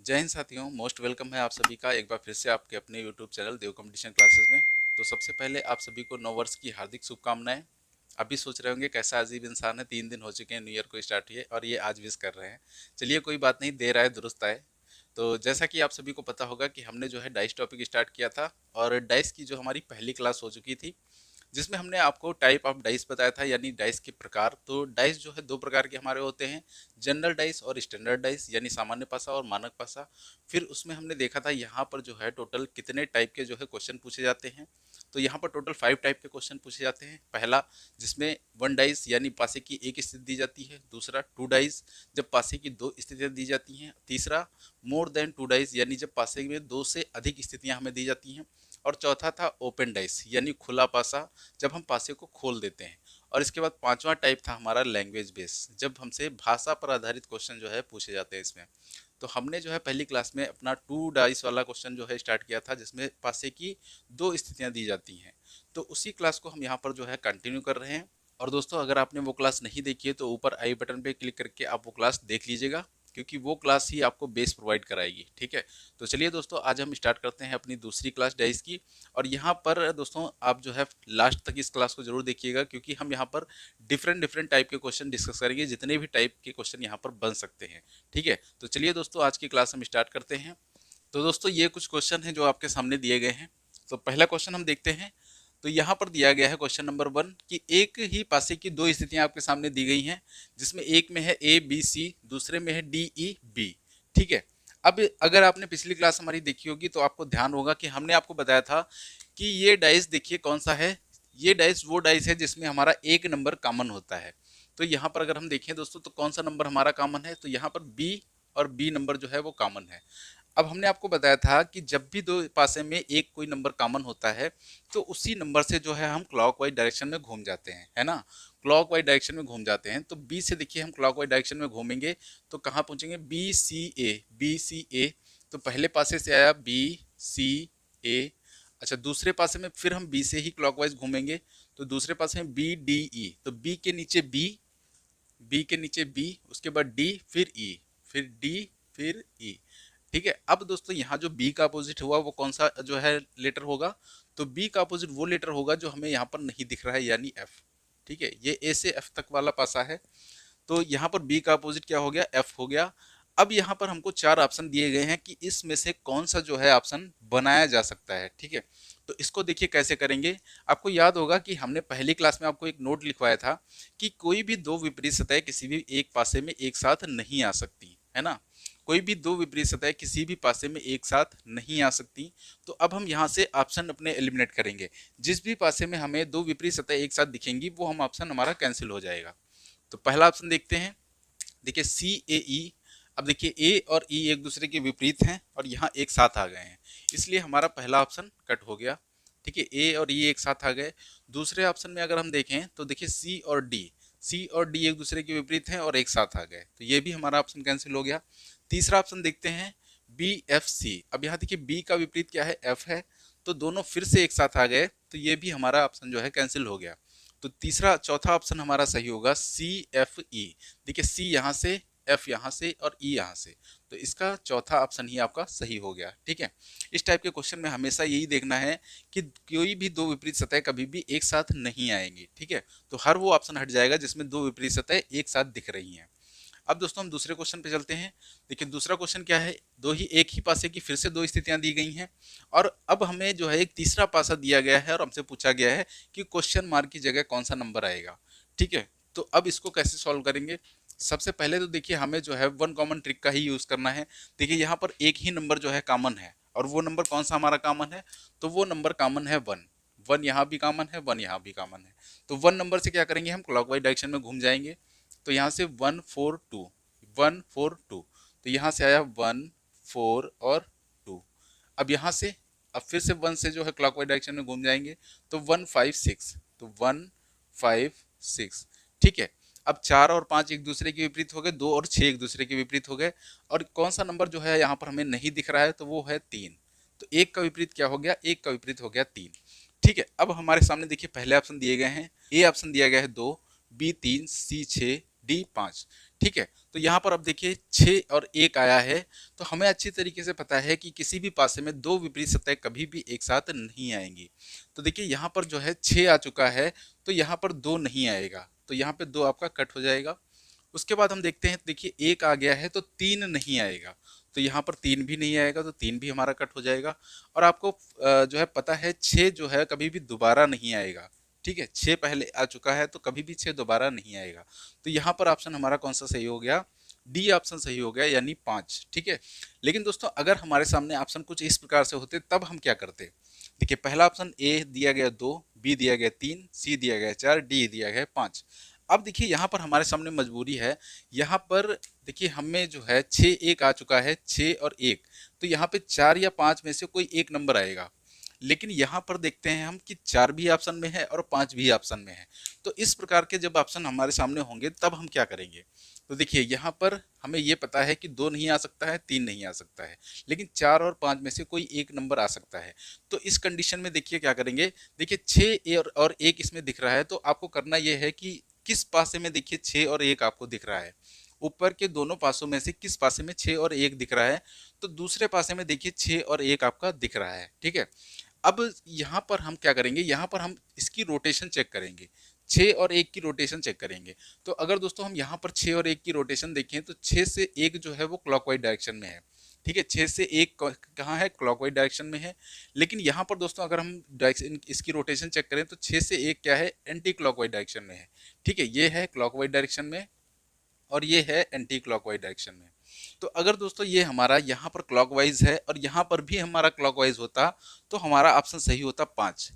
जय हिंद साथियों, most welcome है आप सभी का एक बार फिर से आपके अपने यूट्यूब चैनल देव कंपटीशन क्लासेस में। तो सबसे पहले आप सभी को नव वर्ष की हार्दिक शुभकामनाएं। अभी सोच रहे होंगे कैसा अजीब इंसान है, 3 दिन हो चुके हैं न्यू ईयर को स्टार्ट हुए और ये आज विश कर रहे हैं। चलिए कोई बात नहीं, देर आए दुरुस्त आए। तो जैसा कि आप सभी को पता होगा कि हमने जो है डाइस टॉपिक स्टार्ट किया था और डाइस की जो हमारी पहली क्लास हो चुकी थी, जिसमें हमने आपको टाइप ऑफ डाइस बताया था, यानी डाइस के प्रकार। तो डाइस जो है 2 प्रकार के हमारे होते हैं, जनरल डाइस और स्टैंडर्ड डाइस, यानी सामान्य पासा और मानक पासा। फिर उसमें हमने देखा था यहाँ पर जो है टोटल कितने टाइप के जो है क्वेश्चन पूछे जाते हैं। तो यहाँ पर टोटल 5 टाइप के क्वेश्चन पूछे जाते हैं। पहला, जिसमें 1 डाइस यानी पासे की एक स्थिति दी जाती है। दूसरा, 2 डाइस, जब पासे की 2 स्थितियां दी जाती हैं। तीसरा, मोर देन 2 डाइस, यानी जब पासे में 2 से अधिक स्थितियां हमें दी जाती हैं। और चौथा था ओपन डाइस, यानी खुला पासा, जब हम पासे को खोल देते हैं। और इसके बाद 5वां टाइप था हमारा लैंग्वेज बेस, जब हमसे भाषा पर आधारित क्वेश्चन जो है पूछे जाते हैं इसमें। तो हमने जो है पहली क्लास में अपना 2 डाइस वाला क्वेश्चन जो है स्टार्ट किया था, जिसमें पासे की 2 स्थितियां दी जाती हैं। तो उसी क्लास को हम यहाँ पर जो है कंटिन्यू कर रहे हैं। और दोस्तों, अगर आपने वो क्लास नहीं देखी है तो ऊपर आई बटन पे क्लिक करके आप वो क्लास देख लीजिएगा, क्योंकि वो क्लास ही आपको बेस प्रोवाइड कराएगी। ठीक है, तो चलिए दोस्तों, आज हम स्टार्ट करते हैं अपनी दूसरी क्लास डाइस की। और यहाँ पर दोस्तों आप जो है लास्ट तक इस क्लास को जरूर देखिएगा, क्योंकि हम यहाँ पर डिफरेंट डिफरेंट टाइप के क्वेश्चन डिस्कस करेंगे, जितने भी टाइप के क्वेश्चन यहाँ पर बन सकते हैं। ठीक है, तो चलिए दोस्तों, आज की क्लास हम स्टार्ट करते हैं। तो दोस्तों, ये कुछ क्वेश्चन हैं जो आपके सामने दिए गए हैं। तो पहला क्वेश्चन हम देखते हैं। तो यहाँ पर दिया गया है क्वेश्चन नंबर 1 कि एक ही पासे की 2 स्थितियां आपके सामने दी गई हैं, जिसमें एक में है ए बी सी, दूसरे में है डी ई बी। ठीक है, अब अगर आपने पिछली क्लास हमारी देखी होगी तो आपको ध्यान होगा कि हमने आपको बताया था कि ये डाइस देखिए कौन सा है। ये डाइस वो डाइस है जिसमें हमारा एक नंबर कॉमन होता है। तो यहाँ पर अगर हम देखें दोस्तों, तो कौन सा नंबर हमारा कॉमन है, तो यहाँ पर बी और बी नंबर जो है वो कॉमन है। अब हमने आपको बताया था कि जब भी 2 पासे में एक कोई नंबर कॉमन होता है, तो उसी नंबर से जो है हम क्लॉकवाइज डायरेक्शन में घूम जाते हैं, है ना। क्लॉकवाइज डायरेक्शन में घूम जाते हैं। तो बी से देखिए हम क्लॉकवाइज डायरेक्शन में घूमेंगे तो कहाँ पहुंचेंगे, बी सी ए, बी सी ए। तो पहले पासे से आया बी सी ए। अच्छा, दूसरे पासे में फिर हम बी से ही क्लॉकवाइज घूमेंगे, तो दूसरे पासे में बी डी ई। तो बी के नीचे बी, बी के नीचे बी, उसके बाद डी, फिर ई, फिर डी, फिर ई। ठीक है, अब दोस्तों यहाँ जो बी का अपोजिट हुआ वो कौन सा जो है लेटर होगा, तो बी का अपोजिट वो लेटर होगा जो हमें यहाँ पर नहीं दिख रहा है, यानी एफ। ठीक है, ये ए से एफ तक वाला पासा है। तो यहाँ पर बी का अपोजिट क्या हो गया, एफ हो गया। अब यहाँ पर हमको 4 ऑप्शन दिए गए हैं कि इसमें से कौन सा जो है ऑप्शन बनाया जा सकता है। ठीक है, तो इसको देखिए कैसे करेंगे। आपको याद होगा कि हमने पहली क्लास में आपको एक नोट लिखवाया था कि कोई भी 2 विपरीत सतह किसी भी एक पासे में एक साथ नहीं आ सकती, है ना। कोई भी 2 विपरीत सतह किसी भी पासे में एक साथ नहीं आ सकती। तो अब हम यहाँ से ऑप्शन अपने एलिमिनेट करेंगे। जिस भी पासे में हमें 2 विपरीत सतह एक साथ दिखेंगी, वो हम ऑप्शन हमारा कैंसिल हो जाएगा। तो पहला ऑप्शन देखते हैं। देखिए सी ए ई। अब देखिए ए और ई एक दूसरे के विपरीत हैं और यहाँ एक साथ आ गए हैं, इसलिए हमारा पहला ऑप्शन कट हो गया। ठीक है, ए और ई एक साथ आ गए। दूसरे ऑप्शन में अगर हम देखें तो देखिए सी और डी, सी और डी एक दूसरे के विपरीत हैं और एक साथ आ गए, तो ये भी हमारा ऑप्शन कैंसिल हो गया। तीसरा ऑप्शन देखते हैं, बी एफ सी। अब यहाँ देखिए बी का विपरीत क्या है, एफ है, तो दोनों फिर से एक साथ आ गए, तो ये भी हमारा ऑप्शन जो है कैंसिल हो गया। तो तीसरा चौथा ऑप्शन हमारा सही होगा, सी एफ ई। देखिए सी यहाँ से, एफ यहाँ से और ई यहाँ से, तो इसका चौथा ऑप्शन ही आपका सही हो गया। ठीक है, इस टाइप के क्वेश्चन में हमेशा यही देखना है कि कोई भी 2 विपरीत सतह कभी भी एक साथ नहीं आएंगी। ठीक है, तो हर वो ऑप्शन हट जाएगा जिसमें 2 विपरीत सतह एक साथ दिख रही हैं। अब दोस्तों हम दूसरे क्वेश्चन पे चलते हैं। देखिए दूसरा क्वेश्चन क्या है, दो ही एक ही पासे की फिर से 2 स्थितियां दी गई हैं, और अब हमें जो है एक तीसरा पासा दिया गया है और हमसे पूछा गया है कि क्वेश्चन मार्क की जगह कौन सा नंबर आएगा। ठीक है, तो अब इसको कैसे सॉल्व करेंगे। सबसे पहले तो देखिए हमें जो है वन कॉमन ट्रिक का ही यूज करना है। देखिए यहाँ पर एक ही नंबर जो है कॉमन है, और वो नंबर कौन सा हमारा कॉमन है, तो वो नंबर कॉमन है 1। 1 यहाँ भी कॉमन है, 1 यहाँ भी कॉमन है। तो 1 नंबर से क्या करेंगे, हम क्लॉकवाइज डायरेक्शन में घूम जाएंगे। तो यहाँ से 1 4 2, 1 4 2, तो यहाँ से आया 1 4 और 2। अब यहाँ से अब फिर से 1 से जो है क्लॉकवाइज डायरेक्शन में घूम जाएंगे, तो 1 5 6, तो 1 5 6। ठीक है, अब 4 और 5 एक दूसरे के विपरीत हो गए, 2 और 6 एक दूसरे के विपरीत हो गए, और कौन सा नंबर जो है यहाँ पर हमें नहीं दिख रहा है, तो वो है 3। तो एक का विपरीत क्या हो गया, एक का विपरीत हो गया 3। ठीक है, अब हमारे सामने देखिए पहले ऑप्शन दिए गए हैं, ए ऑप्शन दिया गया है 2, बी 3, सी 6, डी 5। ठीक है, तो यहाँ पर अब देखिए 6 और 1 आया है, तो हमें अच्छी तरीके से पता है कि किसी भी पासे में दो विपरीत सतह कभी भी एक साथ नहीं आएंगी। तो देखिए यहाँ पर जो है 6 आ चुका है, तो यहाँ पर 2 नहीं आएगा, तो यहाँ पे 2 आपका कट हो जाएगा। उसके बाद हम देखते हैं, देखिए 1 आ गया है तो 3 नहीं आएगा, तो यहाँ पर 3 भी नहीं आएगा, तो 3 भी हमारा कट हो जाएगा। और आपको जो है पता है 6 जो है कभी भी दोबारा नहीं आएगा। ठीक है, 6 पहले आ चुका है तो कभी भी 6 दोबारा नहीं आएगा। तो यहाँ पर ऑप्शन हमारा कौन सा सही हो गया? डी ऑप्शन सही हो गया, यानी 5। ठीक है, लेकिन दोस्तों अगर हमारे सामने ऑप्शन कुछ इस प्रकार से होते तब हम क्या करते? देखिए पहला ऑप्शन ए दिया गया 2, बी दिया गया 3, सी दिया गया 4, डी दिया गया 5। अब देखिए यहाँ पर हमारे सामने मजबूरी है, यहाँ पर देखिए हमें जो है 6 1 आ चुका है, 6 और 1, तो यहाँ पे 4 या 5 में से कोई एक नंबर आएगा। लेकिन यहाँ पर देखते हैं हम कि 4 भी ऑप्शन में है और 5 भी ऑप्शन में है। तो इस प्रकार के जब ऑप्शन हमारे सामने होंगे तब हम क्या करेंगे? तो देखिए यहाँ पर हमें ये पता है कि 2 नहीं आ सकता है, 3 नहीं आ सकता है, लेकिन 4 और 5 में से कोई एक नंबर आ सकता है। तो इस कंडीशन में देखिए क्या करेंगे, देखिए 6 और 1 इसमें दिख रहा है, तो आपको करना यह है कि किस पासे में देखिए 6 और 1 आपको दिख रहा है, ऊपर के दोनों पासों में से किस पासे में 6 और 1 दिख रहा है, तो दूसरे पासे में देखिए 6 और 1 आपका दिख रहा है। ठीक है, अब यहाँ पर हम क्या करेंगे, यहाँ पर हम इसकी रोटेशन चेक करेंगे, 6 और 1 की रोटेशन चेक करेंगे। तो अगर दोस्तों हम यहाँ पर 6 और 1 की रोटेशन देखें तो 6 से 1 जो है वो क्लॉकवाइज डायरेक्शन में है। ठीक है, 6 से 1 कहाँ है? क्लॉकवाइज डायरेक्शन में है। लेकिन यहाँ पर दोस्तों अगर हम डायरेक्शन इसकी रोटेशन चेक करें तो 6 से 1 क्या है? एंटी क्लॉकवाइज डायरेक्शन में है। ठीक है, ये है क्लॉकवाइज डायरेक्शन में और ये है एंटी क्लॉकवाइज डायरेक्शन में। तो अगर दोस्तों ये हमारा यहाँ पर क्लॉकवाइज है और यहाँ पर भी हमारा क्लॉकवाइज होता तो हमारा ऑप्शन सही होता 5।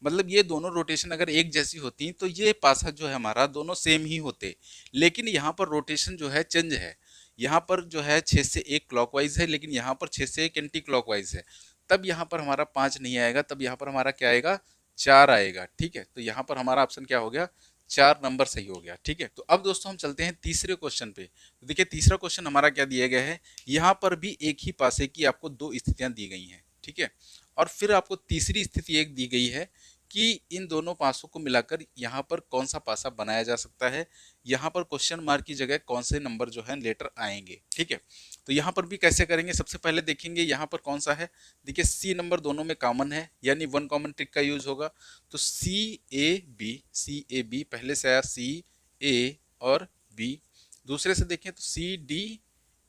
मतलब ये दोनों रोटेशन अगर एक जैसी होती तो ये पासा जो है हमारा दोनों सेम ही होते। लेकिन यहाँ पर रोटेशन जो है चेंज है, यहाँ पर जो है 6 से 1 क्लॉकवाइज है, लेकिन यहाँ पर 6 से 1 एंटी क्लॉकवाइज है। तब यहाँ पर हमारा 5 नहीं आएगा, तब यहाँ पर हमारा क्या आएगा? 4 आएगा। ठीक है, तो यहाँ पर हमारा ऑप्शन क्या हो गया? 4 नंबर सही हो गया। ठीक है, तो अब दोस्तों हम चलते हैं तीसरे क्वेश्चन पे। तो देखिए तीसरा क्वेश्चन हमारा क्या दिया गया है, यहाँ पर भी एक ही पासे की आपको 2 स्थितियां दी गई हैं। ठीक है, और फिर आपको तीसरी स्थिति एक दी गई है कि इन दोनों पासों को मिलाकर यहाँ पर कौन सा पासा बनाया जा सकता है, यहाँ पर क्वेश्चन मार्क की जगह कौन से नंबर जो है लेटर आएंगे। ठीक है, तो यहाँ पर भी कैसे करेंगे, सबसे पहले देखेंगे यहाँ पर कौन सा है। देखिए सी नंबर दोनों में कॉमन है, यानी वन कॉमन ट्रिक का यूज होगा। तो सी ए बी पहले से आया, सी ए और बी। दूसरे से देखें तो C D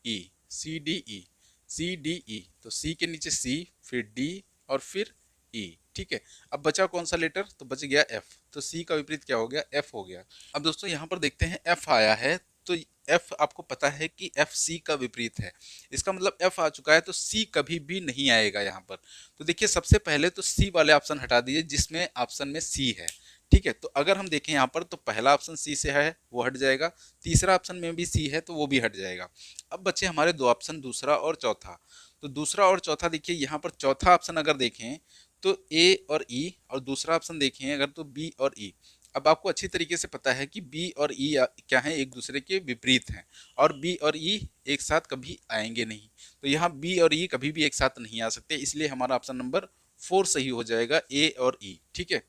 E, C D E, C D E, तो सी के नीचे सी, फिर डी और फिर ई। ठीक है, अब बचा कौन सा लेटर? तो बच गया एफ, तो सी का विपरीत क्या हो गया? एफ हो गया। अब दोस्तों यहाँ पर देखते हैं एफ आया है, तो एफ आपको पता है कि एफ सी का विपरीत है, इसका मतलब एफ आ चुका है तो सी कभी भी नहीं आएगा यहाँ पर। तो देखिए सबसे पहले तो सी वाले ऑप्शन हटा दीजिए जिसमें ऑप्शन में सी है। ठीक है, तो अगर हम देखें यहाँ पर तो पहला ऑप्शन सी से है वो हट जाएगा, तीसरा ऑप्शन में भी सी है तो वो भी हट जाएगा। अब बचे हमारे दो ऑप्शन, दूसरा और चौथा। तो दूसरा और चौथा देखिए यहाँ पर चौथा ऑप्शन अगर देखें तो ए और ई, और दूसरा ऑप्शन देखें अगर तो बी और ई। अब आपको अच्छी तरीके से पता है कि बी और ई क्या है? एक दूसरे के विपरीत हैं, और बी और ई एक साथ कभी आएंगे नहीं। तो यहाँ बी और ई कभी भी एक साथ नहीं आ सकते, इसलिए हमारा ऑप्शन नंबर 4 सही हो जाएगा, ए और ई। ठीक है,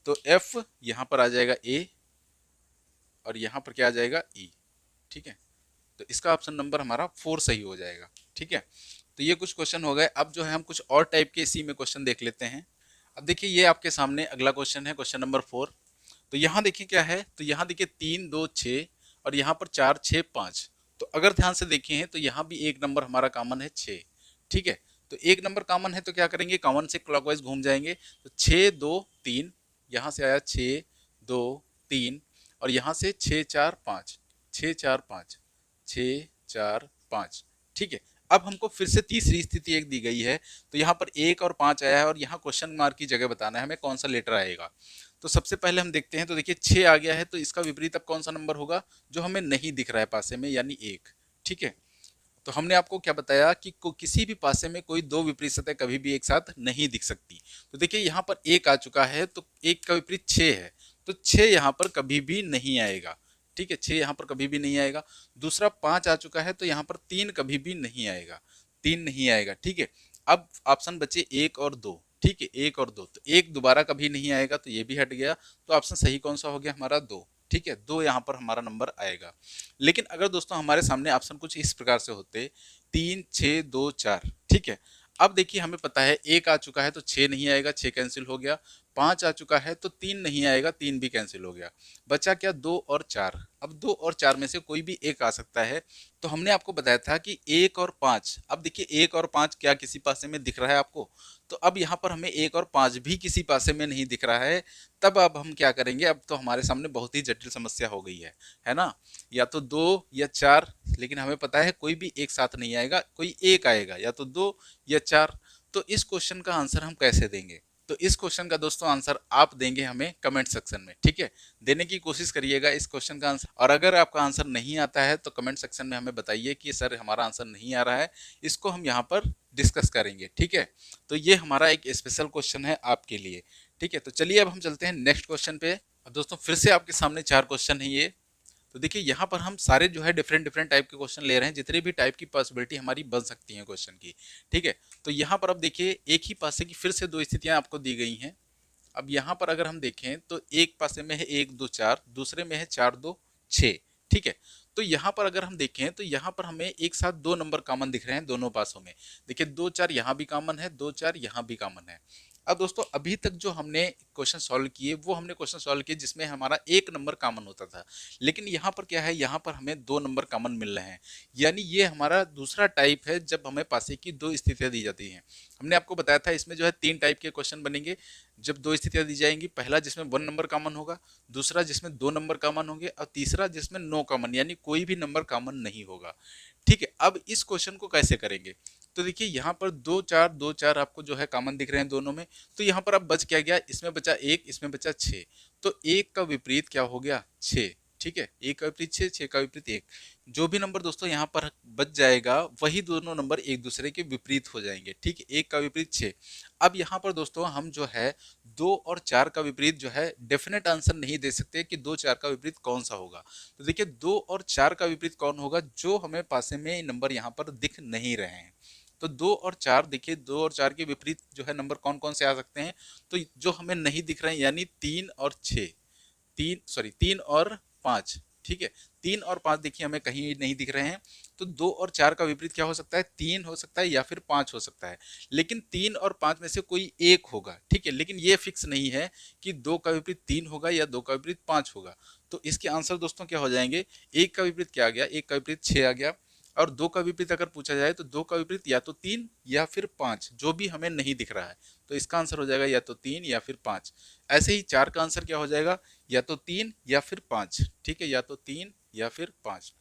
तो एफ यहाँ पर आ जाएगा ए और यहाँ पर क्या आ जाएगा? ई। ठीक है, तो इसका ऑप्शन नंबर हमारा 4 सही हो जाएगा। ठीक है, तो ये कुछ क्वेश्चन हो गए। अब जो है हम कुछ और टाइप के इसी में क्वेश्चन देख लेते हैं। अब देखिए ये आपके सामने अगला क्वेश्चन है, क्वेश्चन नंबर 4। तो यहाँ देखिए क्या है, तो यहाँ देखिए 3 2 6 और यहाँ पर 4 6 5। तो अगर ध्यान से देखें हैं तो यहाँ भी एक नंबर हमारा कॉमन है 6। ठीक है, तो एक नंबर कॉमन है तो क्या करेंगे? कॉमन से क्लॉकवाइज घूम जाएंगे। तो 6 2 3, यहाँ से आया 6 2 3 और यहाँ से 6 4 5, 6 4 5, 6 4 5। ठीक है, अब हमको फिर से तीसरी स्थिति एक दी गई है, तो यहाँ पर 1 और 5 आया है और यहाँ क्वेश्चन मार्क की जगह बताना है हमें कौन सा लेटर आएगा। तो सबसे पहले हम देखते हैं, तो देखिए 6 आ गया है तो इसका विपरीत अब कौन सा नंबर होगा जो हमें नहीं दिख रहा है पासे में, यानी 1। ठीक है, तो हमने आपको क्या बताया कि किसी भी पासे में कोई दो विपरीत सतह कभी भी एक साथ नहीं दिख सकती। तो देखिए यहाँ पर 1 आ चुका है तो 1 का विपरीत 6 है, तो 6 यहाँ पर कभी भी नहीं आएगा। ठीक है, 6 यहाँ पर कभी भी नहीं आएगा। दूसरा 5 आ चुका है तो यहाँ पर 3 कभी भी नहीं आएगा, 3 नहीं आएगा। ठीक है, अब ऑप्शन बचे 1 और 2। ठीक है, 1 और 2, तो 1 दोबारा कभी नहीं आएगा तो ये भी हट गया। तो ऑप्शन सही कौन सा हो गया हमारा? 2। ठीक है, 2 यहाँ पर हमारा नंबर आएगा। लेकिन अगर दोस्तों हमारे सामने ऑप्शन कुछ इस प्रकार से होते, 3 6 2 4, ठीक है। अब देखिए हमें पता है 1 आ चुका है तो 6 नहीं आएगा, 6 कैंसिल हो गया। 5 आ चुका है तो 3 नहीं आएगा, 3 भी कैंसिल हो गया। बचा क्या, 2 और 4। अब 2 और 4 में से कोई भी एक आ सकता है। तो हमने आपको बताया था कि 1 और 5, अब देखिए 1 और 5 क्या किसी पासे में दिख रहा है आपको? तो अब यहाँ पर हमें 1 और 5 भी किसी पासे में नहीं दिख रहा है। तब अब हम क्या करेंगे, अब तो हमारे सामने बहुत ही जटिल समस्या हो गई है ना? या तो 2 या 4, लेकिन हमें पता है कोई भी एक साथ नहीं आएगा, कोई एक आएगा, या तो 2 या 4। तो इस क्वेश्चन का आंसर हम कैसे देंगे? तो इस क्वेश्चन का दोस्तों आंसर आप देंगे हमें कमेंट सेक्शन में, ठीक है। देने की कोशिश करिएगा इस क्वेश्चन का आंसर, और अगर आपका आंसर नहीं आता है तो कमेंट सेक्शन में हमें बताइए कि सर हमारा आंसर नहीं आ रहा है, इसको हम यहाँ पर डिस्कस करेंगे, ठीक है। तो ये हमारा एक स्पेशल क्वेश्चन है आपके लिए, ठीक है। तो चलिए अब हम चलते हैं नेक्स्ट क्वेश्चन पे। अब दोस्तों फिर से आपके सामने 4 क्वेश्चन है ये। तो देखिए यहाँ पर हम सारे जो है डिफरेंट डिफरेंट टाइप के क्वेश्चन ले रहे हैं, जितने भी टाइप की पॉसिबिलिटी हमारी बन सकती है क्वेश्चन की, ठीक है। तो यहाँ पर अब देखिए एक ही पासे की फिर से 2 स्थितियां आपको दी गई हैं। अब यहाँ पर अगर हम देखें तो एक पासे में है 1 2 4, दूसरे में है 4 2 6, ठीक है। तो यहाँ पर अगर हम देखें तो यहाँ पर हमें एक साथ 2 नंबर कॉमन दिख रहे हैं दोनों पासों में। देखिए 2 4 यहाँ भी कॉमन है, 2 4 यहाँ भी कॉमन है। अब दोस्तों अभी तक जो हमने क्वेश्चन सॉल्व किए वो हमने क्वेश्चन सॉल्व किए जिसमें हमारा एक नंबर कॉमन होता था, लेकिन यहाँ पर क्या है, यहाँ पर हमें 2 नंबर कॉमन मिल रहे हैं। यानी ये हमारा दूसरा टाइप है जब हमें पासे की 2 स्थितियां दी जाती हैं। हमने आपको बताया था इसमें जो है 3 टाइप के क्वेश्चन बनेंगे जब 2 स्थितियां दी जाएंगी। पहला जिसमें 1 नंबर कॉमन होगा, दूसरा जिसमें 2 नंबर कॉमन होंगे, और तीसरा जिसमें नो कॉमन यानी कोई भी नंबर कॉमन नहीं होगा, ठीक है। अब इस क्वेश्चन को कैसे करेंगे? तो देखिए यहाँ पर 2 4 2 4 आपको जो है कॉमन दिख रहे हैं दोनों में। तो यहाँ पर अब बच क्या गया, इसमें बचा 1, इसमें बचा 6। तो 1 का विपरीत क्या हो गया, 6, ठीक है। 1 का विपरीत 6, 6 का विपरीत 1। जो भी नंबर दोस्तों यहाँ पर बच जाएगा वही दोनों नंबर एक दूसरे के विपरीत हो जाएंगे, ठीक है। 1 का विपरीत 6। अब यहाँ पर दोस्तों हम जो है 2 और 4 का विपरीत जो है डेफिनेट आंसर नहीं दे सकते कि 2 4 का विपरीत कौन सा होगा। तो देखिए 2 और 4 का विपरीत कौन होगा, जो हमें पासे में नंबर यहाँ पर दिख नहीं रहे हैं। तो 2 और 4, देखिए 2 और 4 के विपरीत जो है नंबर कौन कौन से आ सकते हैं, तो जो हमें नहीं दिख रहे हैं यानी 3 और 6, 3 और 5, ठीक है। 3 और 5 देखिए हमें कहीं नहीं दिख रहे हैं। तो 2 और 4 का विपरीत क्या हो सकता है, 3 हो सकता है या फिर 5 हो सकता है। लेकिन 3 और 5 में से कोई एक होगा, ठीक है। लेकिन ये फिक्स नहीं है कि 2 का विपरीत 3 होगा या 2 का विपरीत 5 होगा। तो इसके आंसर दोस्तों क्या हो जाएंगे, 1 का विपरीत क्या आ गया, 1 का विपरीत 6 आ गया। और 2 का विपरीत अगर पूछा जाए तो 2 का विपरीत या तो 3 या फिर 5, जो भी हमें नहीं दिख रहा है। तो इसका आंसर हो जाएगा या तो 3 या फिर 5। ऐसे ही 4 का आंसर क्या हो जाएगा, या तो 3 या फिर 5, ठीक है, या तो 3 या फिर 5।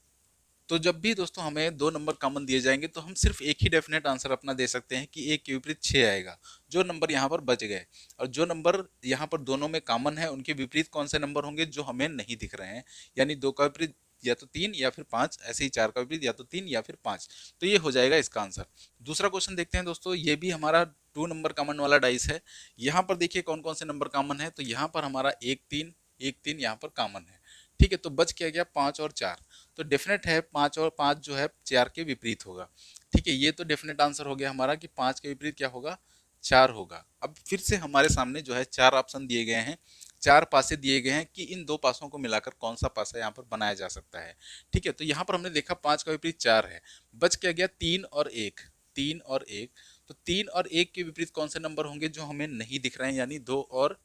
तो जब भी दोस्तों हमें 2 नंबर कॉमन दिए जाएंगे तो हम सिर्फ एक ही डेफिनेट आंसर अपना दे सकते हैं कि 1 के विपरीत 6 आएगा। जो नंबर यहाँ पर बच गए और जो नंबर यहाँ पर दोनों में कॉमन है उनके विपरीत कौन से नंबर होंगे जो हमें नहीं दिख रहे हैं, यानी 2 का विपरीत या तो 3 या फिर 5, ऐसे ही 4 का विपरीत या तो 3 या फिर 5। तो ये हो जाएगा इसका आंसर। दूसरा क्वेश्चन देखते हैं दोस्तों, ये भी हमारा 2 नंबर कॉमन वाला डाइस है। यहाँ पर देखिए कौन कौन से नंबर कॉमन है, तो यहाँ पर हमारा 1 3 1 3 यहाँ पर कॉमन है, ठीक है। तो बच क्या गया, 5 और 4। तो डेफिनेट है 5 और 5 जो है 4 के विपरीत होगा, ठीक है। ये तो डेफिनेट आंसर हो गया हमारा कि 5 के विपरीत क्या होगा, 4 होगा। अब फिर से हमारे सामने जो है 4 ऑप्शन दिए गए हैं, 4 पासे दिए गए हैं कि इन 2 पासों को मिलाकर कौन सा पासा यहाँ पर बनाया जा सकता है, ठीक है। तो यहाँ पर हमने देखा 5 का विपरीत 4 है, बच क्या गया 3 और 1, 3 और 1। तो 3 और 1 के विपरीत कौन से नंबर होंगे जो हमें नहीं दिख रहे हैं, यानी 2 और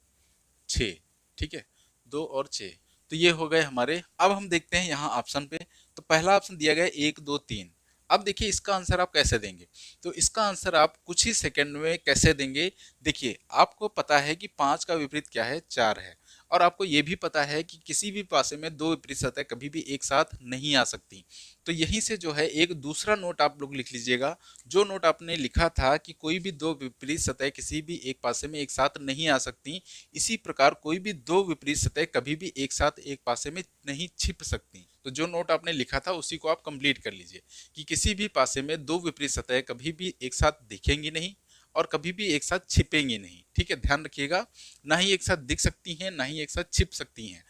6, ठीक है, 2 और 6। तो ये हो गए हमारे। अब हम देखते हैं यहाँ ऑप्शन पे। तो पहला ऑप्शन दिया गया 1 2 3। अब देखिए इसका आंसर आप कैसे देंगे, तो इसका आंसर आप कुछ ही सेकंड में कैसे देंगे। देखिए आपको पता है कि 5 का विपरीत क्या है, 4 है, और आपको ये भी पता है कि किसी भी पासे में 2 विपरीत सतह कभी भी एक साथ नहीं आ सकती। तो यहीं से जो है एक दूसरा नोट आप लोग लिख लीजिएगा। जो नोट आपने लिखा था कि कोई भी 2 विपरीत सतह किसी भी एक पासे में एक साथ नहीं आ सकती, इसी प्रकार कोई भी 2 विपरीत सतह कभी भी एक साथ एक पासे में नहीं छिप सकती। तो जो नोट आपने लिखा था उसी को आप कंप्लीट कर लीजिए कि किसी भी पासे में 2 विपरीत सतह कभी भी एक साथ दिखेंगी नहीं और कभी भी एक साथ छिपेंगी नहीं, ठीक है। ध्यान रखिएगा, ना ही एक साथ दिख सकती हैं ना ही एक साथ छिप सकती हैं।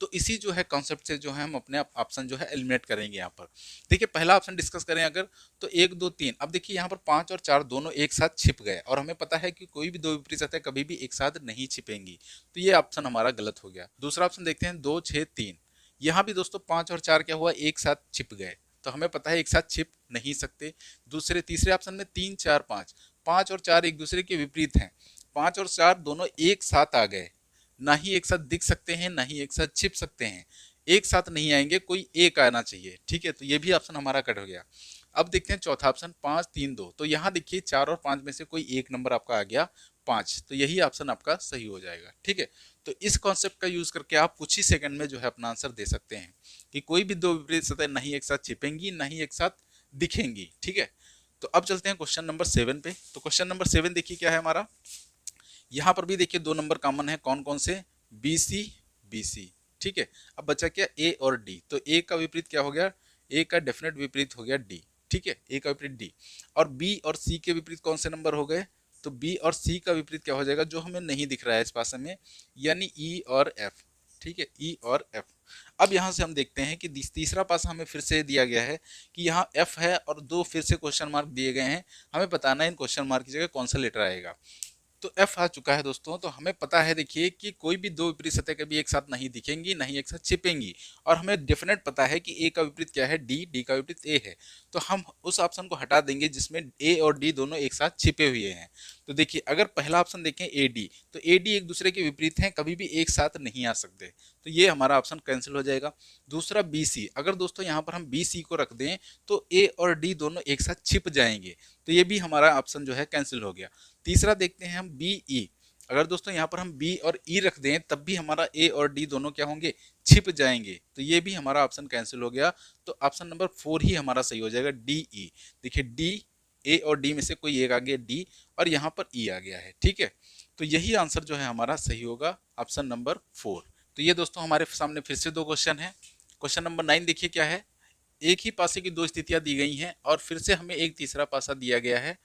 तो इसी जो है कॉन्सेप्ट से जो है हम अपने ऑप्शन जो है एलिमिनेट करेंगे यहाँ पर। देखिए पहला ऑप्शन डिस्कस करें अगर, तो 1 2 3, अब देखिए यहाँ पर 5 और 4 दोनों एक साथ छिप गए और हमें पता है कि कोई भी दो विपरीत सतह कभी भी एक साथ नहीं छिपेंगी, तो ये ऑप्शन हमारा गलत हो गया। दूसरा ऑप्शन देखते हैं 2 6 3, यहाँ भी दोस्तों 5 और 4 क्या हुआ, एक साथ छिप गए, तो हमें पता है एक साथ छिप नहीं सकते। तीसरे ऑप्शन में 3 4 5, 5 और 4 एक दूसरे के विपरीत हैं, 5 और 4 दोनों एक साथ आ गए, ना ही एक साथ दिख सकते हैं ना ही एक साथ छिप सकते हैं, एक साथ नहीं आएंगे, कोई एक आना चाहिए, ठीक है, तो ये भी ऑप्शन हमारा कट हो गया। अब देखते हैं चौथा ऑप्शन 5 3 2, तो यहाँ देखिए 4 और 5 में से कोई एक नंबर आपका आ गया 5, तो यही ऑप्शन आपका सही हो जाएगा, ठीक है। तो इस कॉन्सेप्ट का यूज करके आप कुछ ही सेकंड में जो है अपना आंसर दे सकते हैं कि कोई भी दो विपरीत सतह नहीं एक साथ छिपेंगी ना ही एक साथ दिखेंगी, ठीक है। तो अब चलते हैं क्वेश्चन नंबर 7 पे। तो क्वेश्चन नंबर 7 देखिए क्या है हमारा, यहाँ पर भी देखिए दो नंबर कॉमन है, कौन कौन से, बी सी बी सी, ठीक है। अब बचा क्या, ए और डी, तो ए का विपरीत क्या हो गया, ए का डेफिनेट विपरीत हो गया डी, ठीक है, ए का विपरीत डी। और बी और सी के विपरीत कौन से नंबर हो गए, तो बी और सी का विपरीत क्या हो जाएगा, जो हमें नहीं दिख रहा है इस पासे में, यानी ई और एफ, ठीक है, ई और एफ। अब यहाँ से हम देखते हैं कि तीसरा पासा हमें फिर से दिया गया है कि यहाँ एफ है और दो फिर से क्वेश्चन मार्क दिए गए हैं, हमें बताना है इन क्वेश्चन मार्क की जगह कौन सा लेटर आएगा। तो एफ आ चुका है दोस्तों, तो हमें पता है देखिए कि कोई भी दो विपरीत सतह कभी एक साथ नहीं दिखेंगी नहीं एक साथ छिपेंगी, और हमें डेफिनेट पता है कि ए का विपरीत क्या है, डी, डी का विपरीत ए है, तो हम उस ऑप्शन को हटा देंगे जिसमें ए और डी दोनों एक साथ छिपे हुए हैं। तो देखिए अगर पहला ऑप्शन देखें ए डी, तो ए डी एक दूसरे के विपरीत हैं, कभी भी एक साथ नहीं आ सकते, तो ये हमारा ऑप्शन कैंसिल हो जाएगा। दूसरा बी सी, अगर दोस्तों यहाँ पर हम बी सी को रख दें तो ए और डी दोनों एक साथ छिप जाएंगे, तो ये भी हमारा ऑप्शन जो है कैंसिल हो गया। तीसरा देखते हैं हम बी ई, अगर दोस्तों यहाँ पर हम बी और ई रख दें तब भी हमारा ए और डी दोनों क्या होंगे, छिप जाएंगे, तो ये भी हमारा ऑप्शन कैंसिल हो गया। तो ऑप्शन नंबर 4 ही हमारा सही हो जाएगा, डी ई। देखिए डी, ए और डी में से कोई एक आ गया डी, और यहाँ पर ई आ गया है, ठीक है। तो यही आंसर जो है हमारा सही होगा, ऑप्शन नंबर 4। तो ये दोस्तों हमारे सामने फिर से दो क्वेश्चन है। क्वेश्चन नंबर 9 देखिए क्या है, एक ही पासे की दो स्थितियां दी गई हैं और फिर से हमें एक तीसरा पासा दिया गया है,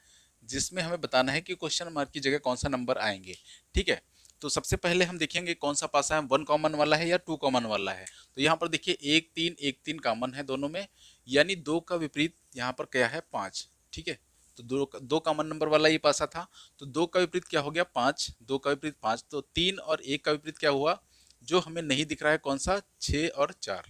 जिसमें हमें बताना है कि क्वेश्चन मार्क की जगह कौन सा नंबर आएंगे, ठीक है। तो सबसे पहले हम देखेंगे कौन सा पासा है, 1 कॉमन वाला है या 2 कॉमन वाला है। तो यहाँ पर देखिए 1 3 कॉमन है दोनों में, यानी 2 का विपरीत यहाँ पर क्या है, 5, ठीक है। तो दो कॉमन नंबर वाला ये पासा था, तो 2 का विपरीत क्या हो गया, 5, 2 का विपरीत 5, तो 3 और 1 का विपरीत क्या हुआ, जो हमें नहीं दिख रहा है कौन सा, 6 और 4,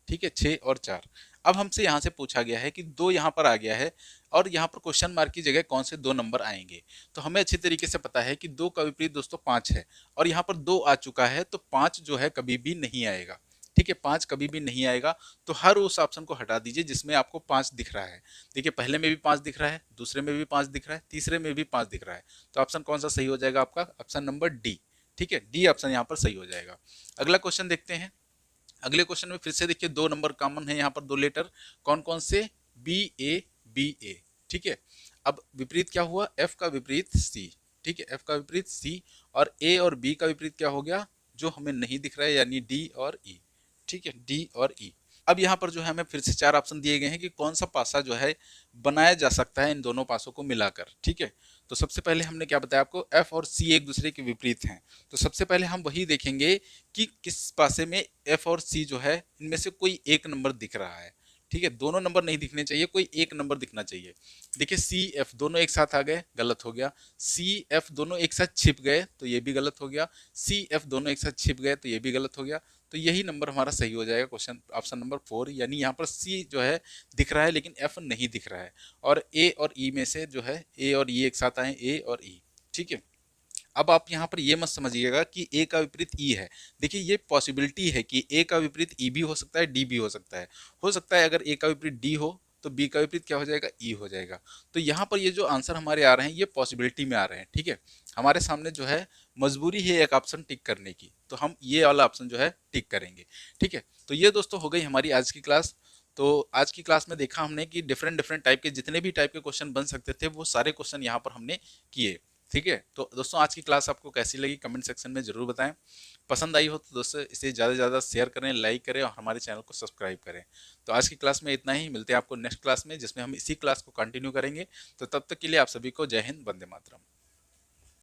ठीक है, 6 और 4। अब हमसे यहाँ से पूछा गया है कि 2 यहाँ पर आ गया है और यहाँ पर क्वेश्चन मार्क की जगह कौन से दो नंबर आएंगे। तो हमें अच्छी तरीके से पता है कि 2 का विपरीत दोस्तों 5 है, और यहाँ पर 2 आ चुका है, तो 5 जो है कभी भी नहीं आएगा, ठीक है, 5 कभी भी नहीं आएगा। तो हर उस ऑप्शन को हटा दीजिए जिसमें आपको 5 दिख रहा है। देखिए पहले में भी 5 दिख रहा है, दूसरे में भी 5 दिख रहा है, तीसरे में भी 5 दिख रहा है, तो ऑप्शन कौन सा सही हो जाएगा आपका, ऑप्शन नंबर डी, ठीक है, डी ऑप्शन यहाँ पर सही हो जाएगा। अगला क्वेश्चन देखते हैं। अगले क्वेश्चन में फिर से देखिए दो नंबर कॉमन है, यहाँ पर दो लेटर, कौन कौन से, बी ए, ठीक है। अब विपरीत क्या हुआ, एफ का विपरीत सी, ठीक है, एफ का विपरीत सी, और ए और बी का विपरीत क्या हो गया, जो हमें नहीं दिख रहा है, यानी डी और ई, ठीक है, डी और ई। अब यहाँ पर जो है हमें फिर से 4 ऑप्शन दिए गए हैं कि कौन सा पासा जो है बनाया जा सकता है इन दोनों पासों को मिलाकर, ठीक है। तो सबसे पहले हमने क्या बताया आपको, एफ और सी एक दूसरे के विपरीत हैं, तो सबसे पहले हम वही देखेंगे कि किस पासे में एफ और सी जो है इनमें से कोई एक नंबर दिख रहा है, ठीक है, दोनों नंबर नहीं दिखने चाहिए, कोई एक नंबर दिखना चाहिए। देखिए सी एफ दोनों एक साथ आ गए, गलत हो गया। सी एफ दोनों एक साथ छिप गए, तो ये भी गलत हो गया। सी एफ दोनों एक साथ छिप गए, तो ये भी गलत हो गया। तो यही नंबर हमारा सही हो जाएगा, क्वेश्चन ऑप्शन नंबर 4, यानी यहाँ पर सी जो है दिख रहा है लेकिन एफ नहीं दिख रहा है, और ए और ई में से जो है ए और ई एक साथ आए, ए और ई, ठीक है। अब आप यहाँ पर ये मत समझिएगा कि ए का विपरीत ई है, देखिए ये पॉसिबिलिटी है कि ए का विपरीत ई भी हो सकता है, डी भी हो सकता है। हो सकता है अगर ए का विपरीत डी हो तो बी का विपरीत क्या हो जाएगा, ई हो जाएगा। तो यहाँ पर ये जो आंसर हमारे आ रहे हैं ये पॉसिबिलिटी में आ रहे हैं, ठीक है। हमारे सामने जो है मजबूरी है एक ऑप्शन टिक करने की, तो हम ये वाला ऑप्शन जो है टिक करेंगे, ठीक है। तो ये दोस्तों हो गई हमारी आज की क्लास। तो आज की क्लास में देखा हमने कि डिफरेंट डिफरेंट टाइप के जितने भी टाइप के क्वेश्चन बन सकते थे वो सारे क्वेश्चन यहाँ पर हमने किए, ठीक है। तो दोस्तों आज की क्लास आपको कैसी लगी कमेंट सेक्शन में ज़रूर बताएं। पसंद आई हो तो दोस्तों इसे ज़्यादा से ज़्यादा शेयर करें, लाइक करें और हमारे चैनल को सब्सक्राइब करें। तो आज की क्लास में इतना ही, मिलते हैं आपको नेक्स्ट क्लास में जिसमें हम इसी क्लास को कंटिन्यू करेंगे। तो तब तक के लिए आप सभी को जय हिंद, वंदे मातरम।